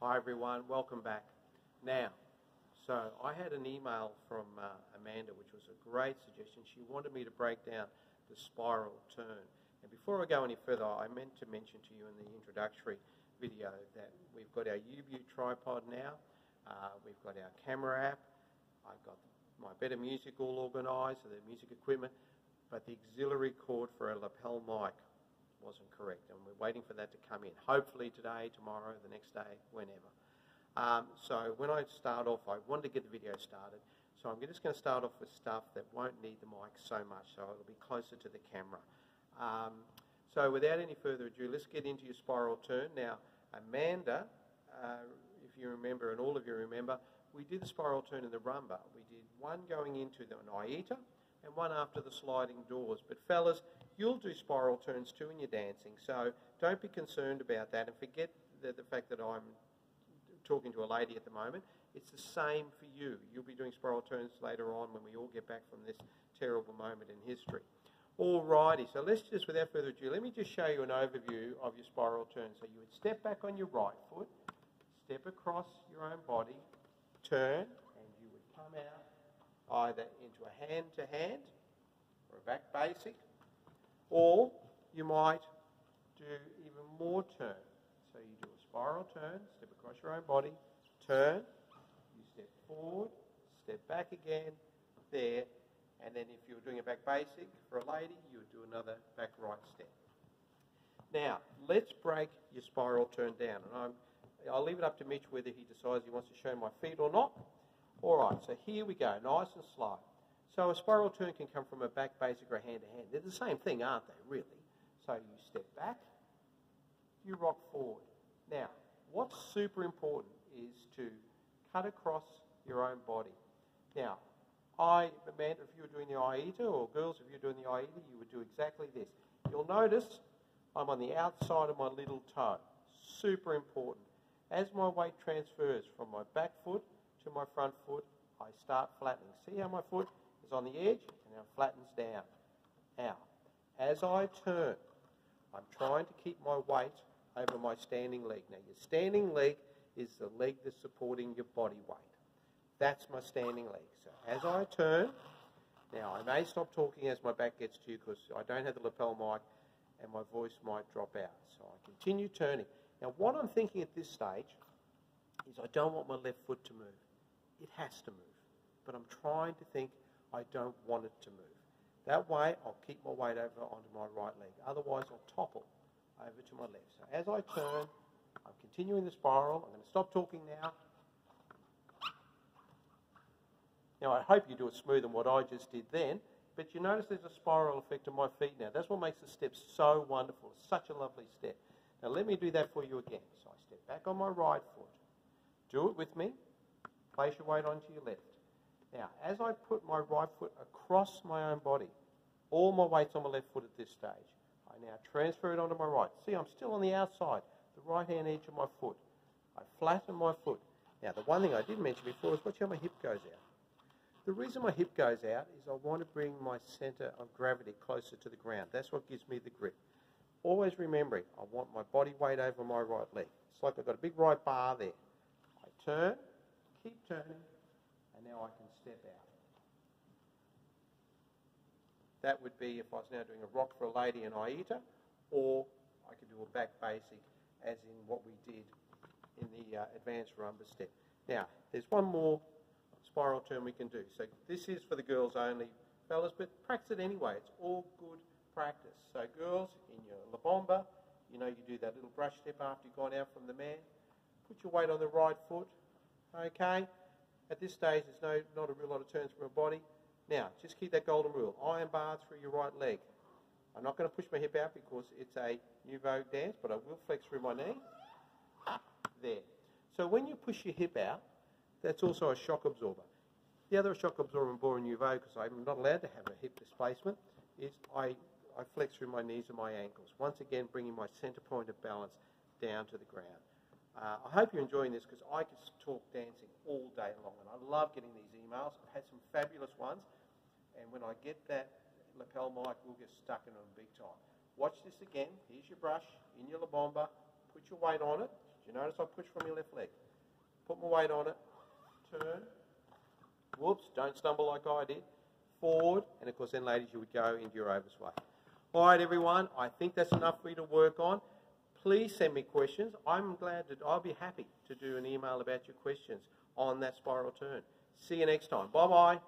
Hi everyone, welcome back. Now, so I had an email from Amanda, which was a great suggestion. She wanted me to break down the spiral turn. And before I go any further, I meant to mention to you in the introductory video that we've got our U-View tripod now, we've got our camera app, I've got my Better Music all organised, so the music equipment, but the auxiliary cord for a lapel mic wasn't correct, and we're waiting for that to come in. Hopefully today, tomorrow, the next day, whenever. So when I start off, I wanted to get the video started, so I'm just going to start off with stuff that won't need the mic so much, so it'll be closer to the camera. So without any further ado, let's get into your spiral turn. Now, Amanda, if you remember, and all of you remember, we did the spiral turn in the rumba. We did one going into the Aita and one after the sliding doors. But fellas, you'll do spiral turns too in your dancing, so don't be concerned about that, and forget the fact that I'm talking to a lady at the moment. It's the same for you. You'll be doing spiral turns later on when we all get back from this terrible moment in history. Alrighty, so let's just, without further ado, let me just show you an overview of your spiral turn. So you would step back on your right foot, step across your own body, turn, and you would come out either into a hand-to-hand or a back basic, or you might do even more turn. So you do a spiral turn, step across your own body, turn, you step forward, step back again, there, and then if you were doing a back basic for a lady, you would do another back right step. Now, let's break your spiral turn down. And I'll leave it up to Mitch whether he decides he wants to show my feet or not. All right, so here we go, nice and slow. So a spiral turn can come from a back basic or a hand-to-hand. They're the same thing, aren't they, really? So you step back, you rock forward. Now, what's super important is to cut across your own body. Now, Amanda, if you were doing the Aita, or girls, if you're doing the Aita, you would do exactly this. You'll notice I'm on the outside of my little toe. Super important. As my weight transfers from my back foot to my front foot, I start flattening. See how my foot is on the edge and now flattens down. Now, as I turn, I'm trying to keep my weight over my standing leg. Now, your standing leg is the leg that's supporting your body weight. That's my standing leg. So as I turn, now I may stop talking as my back gets to you because I don't have the lapel mic and my voice might drop out. So I continue turning. Now what I'm thinking at this stage is I don't want my left foot to move. It has to move. But I'm trying to think I don't want it to move. That way I'll keep my weight over onto my right leg. Otherwise I'll topple over to my left. So as I turn, I'm continuing the spiral. I'm going to stop talking now. Now, I hope you do it smoother than what I just did then, but you notice there's a spiral effect on my feet now. That's what makes the step so wonderful. It's such a lovely step. Now, let me do that for you again. So I step back on my right foot. Do it with me. Place your weight onto your left. Now, as I put my right foot across my own body, all my weight's on my left foot at this stage. I now transfer it onto my right. See, I'm still on the outside, the right-hand edge of my foot. I flatten my foot. Now, the one thing I didn't mention before is watch how my hip goes out. The reason my hip goes out is I want to bring my centre of gravity closer to the ground. That's what gives me the grip. Always remembering, I want my body weight over my right leg. It's like I've got a big right bar there. I turn, keep turning, and now I can step out. That would be if I was now doing a rock for a lady in Aita, or I could do a back basic as in what we did in the advanced rumba step. Now, there's one more spiral turn we can do. So this is for the girls only, fellas, but practice it anyway. It's all good practice. So girls, in your La Bomba, you know you do that little brush step after you've gone out from the man. Put your weight on the right foot, okay? At this stage, there's not a real lot of turns from your body. Now, just keep that golden rule. Iron bar through your right leg. I'm not going to push my hip out because it's a nouveau dance, but I will flex through my knee. There. So when you push your hip out, that's also a shock absorber. The other shock absorber in Bora Nouveau, because I'm not allowed to have a hip displacement, is I flex through my knees and my ankles. Once again, bringing my centre point of balance down to the ground. I hope you're enjoying this because I could talk dancing all day long, and I love getting these emails. I've had some fabulous ones, and when I get that lapel mic, we'll get stuck in them big time. Watch this again. Here's your brush in your La Bomba. Put your weight on it. Do you notice I push from your left leg? Put my weight on it, turn, whoops, don't stumble like I did, forward, and of course then, ladies, you would go into your oversway. All right, everyone, I think that's enough for you to work on. Please send me questions. I'll be happy to do an email about your questions on that spiral turn. See you next time. Bye-bye.